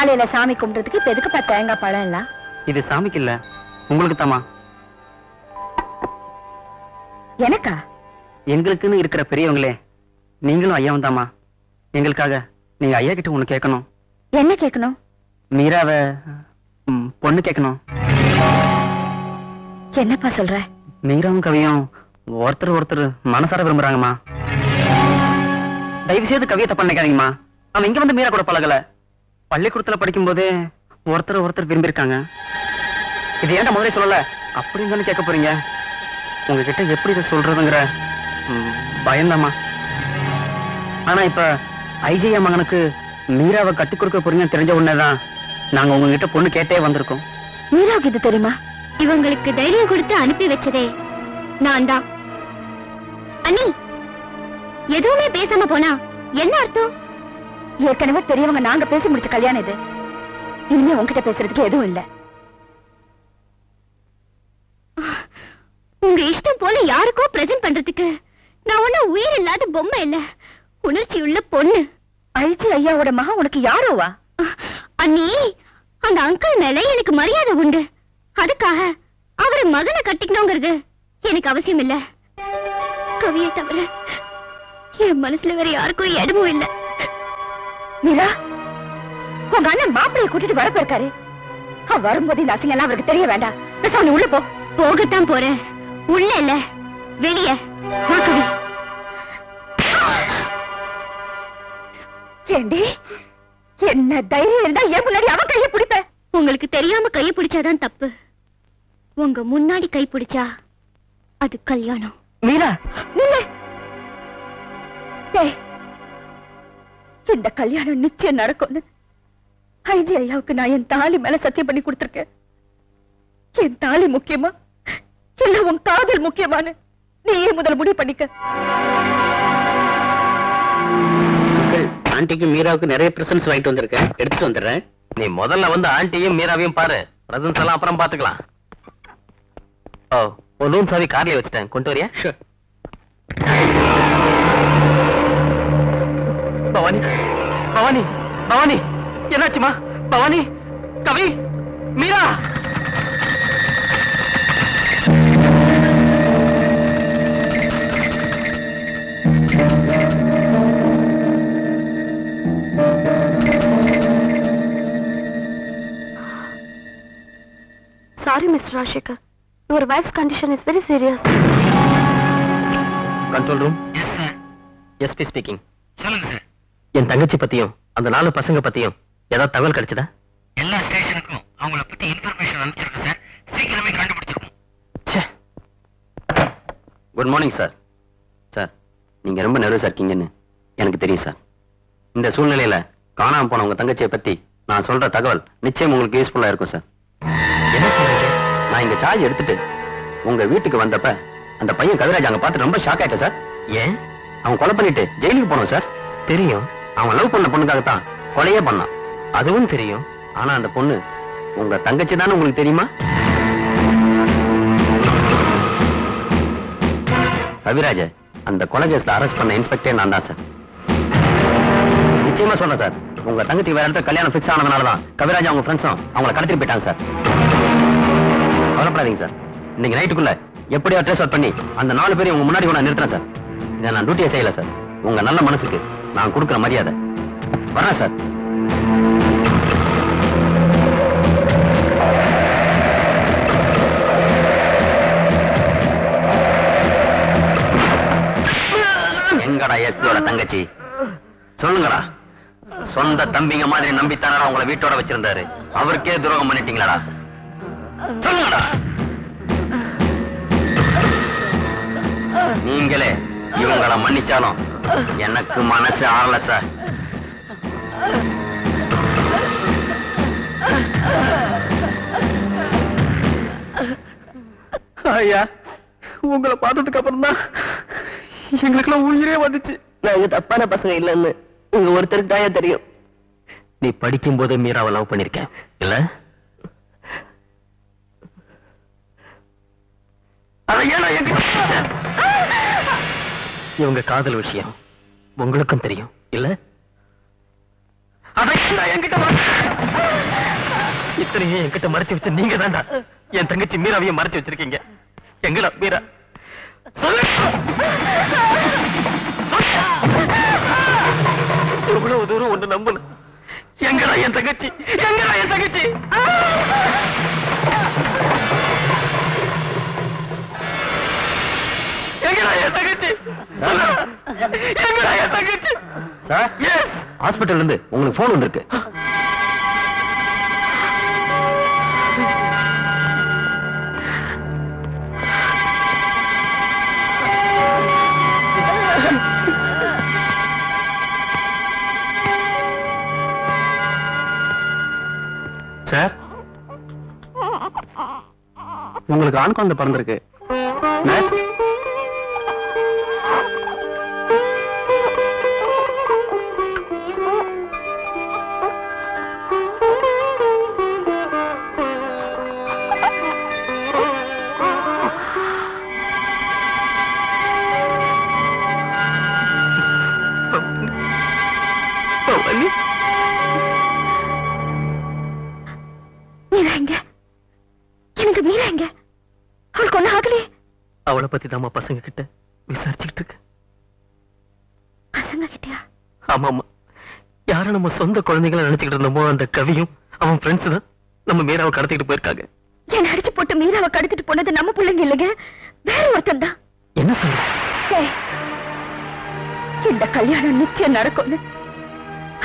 காலையில சாமி கும்பிடுறதுக்கு இப்ப எதுக்குப்பா தேங்காய் பழம் எல்லாம்? இது சாமிக்கு இல்ல, உங்களுக்கு தாமா. எனக்கா? எங்களுக்குன்னு இருக்கிற பெரியவங்களே நீங்களும் ஐயாவும் தாமா. எங்களுக்காக நீங்க ஐயா கிட்ட ஒண்ணு கேட்கணும். என்ன கேட்கணும்? மீராவை பொண்ணு கேட்கணும். என்னப்பா சொல்ற? மீராவும் கவியும் ஒருத்தர் ஒருத்தர் மனசார விரும்புறாங்கம்மா. தயவு செய்து கவியை தப்பா நினைக்காதீங்கம்மா. அவன் இங்க வந்து மீரா கூட பழகல, பள்ளிக்கூடத்துல படிக்கும் போதே ஒருத்தர் ஒருத்தர் விரும்பியிருக்காங்க. இது ஏன்டா முதலே சொல்லல அப்படின்னு தானே கேட்க போறீங்க. உங்ககிட்ட எப்படி இதை சொல்றதுங்கிற பயந்தாமா. ஆனா இப்ப ஐஜையா மகனுக்கு மீராவை கட்டி கொடுக்க போறீங்கன்னு தெரிஞ்ச உடனேதான் நாங்க உங்ககிட்ட பொண்ணு கேட்டே வந்திருக்கோம். மீராவுக்கு இது தெரியுமா? இவங்களுக்கு தைரியம் கொடுத்து அனுப்பி வச்சதே நான் தான். அண்ணி எதுவுமே பேசாம போனா என்ன அர்த்தம்? ஏற்கனவே பெரியவங்க நாங்க பேசி முடிச்ச கல்யாணம் இது. இனிமே உங்ககிட்ட பேசுறதுக்கு எதுவும் இல்ல. உங்க இஷ்டம் போல யாருக்கோ பிரசன்ட் பண்றதுக்கு நான் ஒன்னும் உயிர் இல்லாத பொம்மை இல்ல, உணர்ச்சி உள்ள பொண்ணு. ஐஜி ஐயாவோட மகன் உனக்கு யாரோவா? அண்ணி அந்த அங்கிள் மேல எனக்கு மரியாதை உண்டு. அதுக்காக அவரை மகனை கட்டிக்கணுங்கிறது எனக்கு அவசியம் இல்ல. கவியை தவிர என் மனசுல வேற யாருக்கும் இடமும் இல்ல. மீரா, உங்க அண்ணன் மாப்பிளைய கூட்டிட்டு வர போயிருக்காரு. வரும்போது இந்த அசிங்கம் எல்லாம் அவருக்கு தெரிய வேண்டாம். பேசாம உள்ள போ. போகத்தான் போறேன், உள்ள இல்ல வெளியே. வா கவி. ஏண்டி, என்ன தைரியம் இருந்தா ஏன் முன்னாடி அவன் கையை பிடிப்ப? உங்களுக்கு தெரியாம கையை பிடிச்சாதான் தப்பு, உங்க முன்னாடி கை பிடிச்சா அது கல்யாணம். மீரா இந்த கல்யாணம் நிச்சயம் நடக்கும்னு ஐஜி ஐயாவுக்கு நான் என் தாலி மேல சத்தியம் பண்ணி கொடுத்திருக்கேன். என் தாலி முக்கியமா இல்ல உன் காதல் முக்கியமானு நீயே முதல் முடிவு பண்ணிக்க. ஆண்டிக்கு மீராவுக்கு நிறைய பிரசன்ஸ் வாங்கிட்டு வந்திருக்கேன், எடுத்துட்டு வந்துடுறேன். நீ முதல்ல வந்து ஆண்டியும் மீராவையும் பாரு, பிரசன்ஸ் எல்லாம் அப்புறம் பாத்துக்கலாம். ஓ, ஒரு ரூம் சாவி கார்லயே வச்சுட்டேன், கொண்டு வரியா? பவானி, பவானி, பவானி, என்னாச்சுமா? பவானி, கவி, Meera. Sorry, Mr. Rashekar. Your wife's condition is very serious. Control room. Yes, sir. SP speaking. சொல்லுங்க சார். என் தங்கச்சி பத்தியும் அந்த 4 பசங்க பத்தியும் ஏதாவது தகவல் கிடைச்சதா? எல்லா ஸ்டேஷனுக்கும் அவங்கள பத்தி இன்ஃபர்மேஷன் அனுப்பிச்சிருக்கோம் சார். சீக்கிரமே கண்டுபிடிச்சிருக்கோம். Good morning sir. சார், நீங்க ரொம்ப நர்வஸா இருக்கீங்கன்னு எனக்கு தெரியும் சார். இந்த சூழ்நிலையில காணாம போன உங்க தங்கச்சியை பத்தி நான் சொல்ற தகவல் நிச்சயம் உங்களுக்கு யூஸ்ஃபுல்லா இருக்கும் சார். என்ன சொல்றீங்க? நான் இங்க சார்ஜ் எடுத்துட்டு உங்க வீட்டுக்கு வந்தப்ப அந்த பையன் கவிராஜ் அங்க பார்த்து ரொம்ப ஷாக் ஆயிட்டேன் சார். ஏன்? அவன் கொலை பண்ணிட்டு ஜெயிலுக்கு போனோம் சார். தெரியும். அவன் லவ் பண்ண பொண்ணுக்காகத்தான் கொலையே பண்ணான், அதுவும் தெரியும். ஆனா அந்த பொண்ணு உங்க தங்கச்சி தானே உங்களுக்கு தெரியுமா? கவிராஜ அந்த கொலை கேஸ்ல அரெஸ்ட் பண்ண இன்ஸ்பெக்டர் நான் தான் சார். நிச்சயமா சொல்றேன் சார், உங்க தங்கச்சி வேற இடத்துல கல்யாணம் பிக்ஸ் ஆனதுனாலதான் கவிராஜ் அவங்க ஃப்ரெண்ட்ஸும் அவங்களை கடத்திட்டு போயிட்டாங்க சார். கவலைப்படாதீங்க சார், இன்னைக்கு நைட்டுக்குள்ள எப்படியோ ட்ரேஸ் அவுட் பண்ணி அந்த 4 பேரையும் உங்க முன்னாடி கொண்டு நிறுத்துறேன் சார். இதை நான் டியூட்டியை செய்யல சார், உங்க நல்ல மனசுக்கு நான் கொடுக்குற மரியாதை. வரேன் சார். எங்கடா எஸ்பியோட தங்கச்சி? சொல்லுங்கடா. சொந்த தம்பிங்க மாதிரி நம்பித்தானடா உங்களை வீட்டோட வச்சிருந்தாரு, அவருக்கே துரோகம் பண்ணிட்டீங்களா? சொல்லுங்கடா. நீங்களே இவங்களை மன்னிச்சாலும் எனக்கு மனசு ஆறல சார். ஐயா, உங்களை பார்த்ததுக்கு அப்புறம் தான் எங்களுக்குலாம் உயிரே வந்துச்சு. நாங்க தப்பான பசங்க இல்லைன்னு உங்க ஒருத்தருக்கு தான் தெரியும். நீ படிக்கும் போதே மீராவை லவ் பண்ணிருக்க இல்ல? இவங்க காதல் விஷயம் உங்களுக்கும் தெரியும் இல்ல? என்கிட்ட இத்தனையும் என்கிட்ட மறைச்சு வச்ச நீங்க தான்டா என் தங்கச்சி மீராவையும் மறைச்சு வச்சிருக்கீங்க. எங்களா மீரா? எவ்வளவு தூரம் ஒண்ணு நம்பணும். எங்கடா என் தங்கச்சி? எங்கடா என் தங்கச்சி? எங்கடா என் தங்கச்சி? எங்கடா என் தங்கச்சி? சார், எஸ், ஹாஸ்பிடல்ல இருந்து உங்களுக்கு போன் வந்திருக்கு. சார், உங்களுக்கு ஆண் குழந்தை பிறந்திருக்கு. அவளை பத்தி தான் பசங்க கிட்ட விசாரிச்சுக்கிட்டு இருக்கு. பசங்க கிட்டயா? ஆமாமா. யார நம்ம சொந்த குழந்தைகளை நினைச்சுக்கிட்டு இருந்தோமோ அந்த கவியும் அவன் ஃப்ரெண்ட்ஸ் தான் நம்ம மீராவை கடத்திட்டு போயிருக்காங்க. என்ன அடிச்சு போட்டு மீராவை கடத்திட்டு போனது நம்ம பிள்ளைங்க இல்லைங்க, வேற ஒருத்தன் தான். என்ன சொல்ற? இந்த கல்யாணம் நிச்சயம் நடக்கும்னு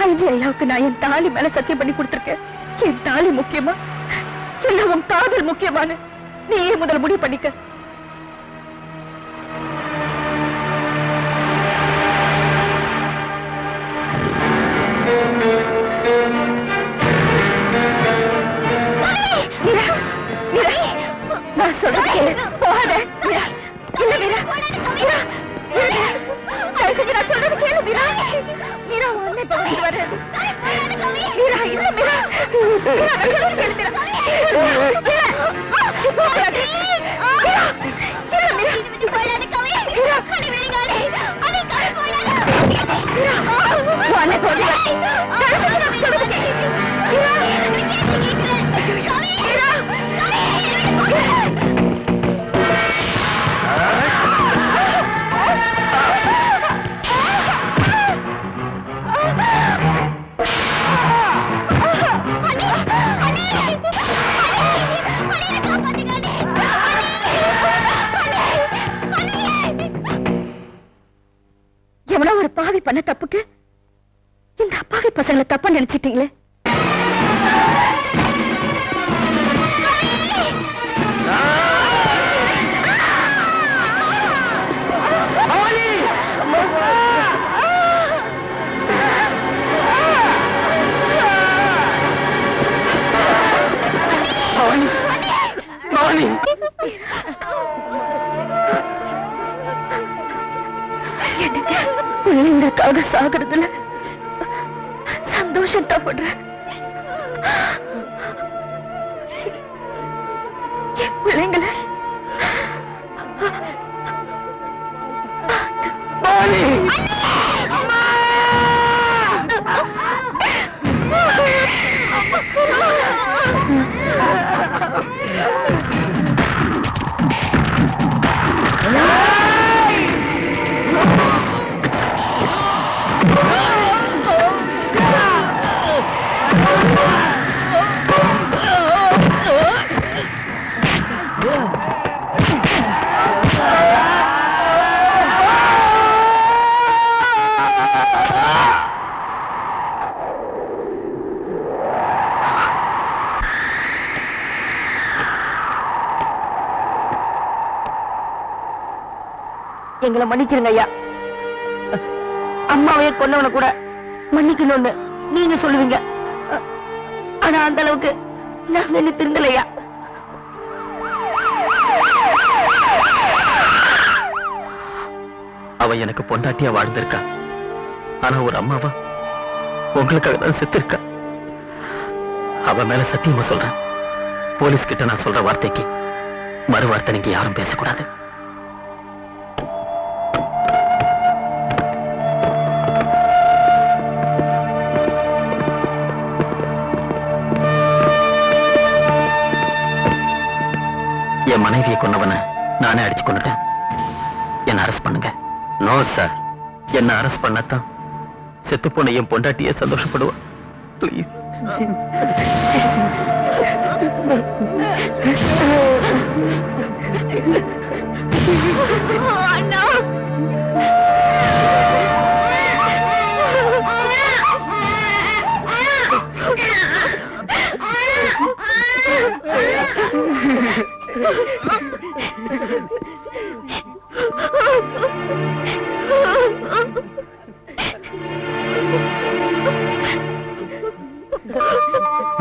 ஐஜி ஐயாவுக்கு நான் என் தாலி மேல சத்தியம் பண்ணி கொடுத்திருக்கேன். என் தாலி முக்கியமா இல்ல உன் காதல் முக்கியமானு நீயே முதல் முடிவு பண்ணிக்க. நான் சொல்றது கேளு, போகாத. இல்ல மீரா, மீரா, நான் சொல்றது கேளு மீரா. மீரா உன்னை பார்த்து வர. மீரா, இல்ல மீரா, மீரா, நான் சொல்றது கேளு மீரா. எவ்வளவு ஒரு பாவி பண்ண தப்புக்கு இந்த அப்பாவி பசங்களை தப்பா நினைச்சிட்டீங்களே. பிள்ளைங்களுக்காக சாகிறதுல சந்தோஷம் தப்படுறேன். என் பிள்ளைங்களை எங்களை மன்னிச்சிருங்க ஐயா. அம்மாவையே கொன்னவன கூட மன்னிக்கணும்னு நீங்க சொல்லுவீங்க. ஆனா அந்த அளவுக்கு நாங்க என்ன திருந்தலையா. அவ எனக்கு பொண்டாட்டியா வாழ்ந்திருக்கா. ஆனா ஒரு அம்மாவா உங்களுக்காக தான் செத்திருக்கா. அவ மேல சத்தியமா சொல்றேன், போலீஸ் கிட்ட நான் சொல்ற வார்த்தைக்கு மறு வார்த்தை நீங்க யாரும் பேசக்கூடாது. என் மனைவியை கொன்னவனை நானே அடிச்சு கொண்டுட்டேன். என்ன அரெஸ்ட் பண்ணுங்க. No sir. என்ன அரெஸ்ட் பண்ணத்தான் செத்து போன என் பொண்டாட்டியே சந்தோஷப்படுவா. ப்ளீஸ்.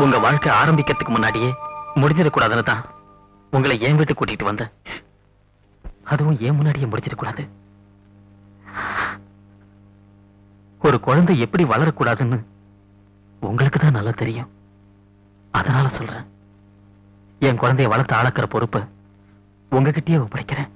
உங்க வாழ்க்கை ஆரம்பிக்கிறதுக்கு முன்னாடியே முடிஞ்சிடக்கூடாதுன்னு தான் உங்களை என் வீட்டுக்கு கூட்டிட்டு வந்தேன். அதுவும் ஏன் முன்னாடியே முடிஞ்சிடக்கூடாது. ஒரு குழந்தை எப்படி வளரக்கூடாதுன்னு உங்களுக்கு தான் நல்லா தெரியும். அதனால சொல்றேன், என் குழந்தைய வளர்த்து ஆளக்கிற பொறுப்பு உங்ககிட்டயே ஒப்படைக்கிறேன்.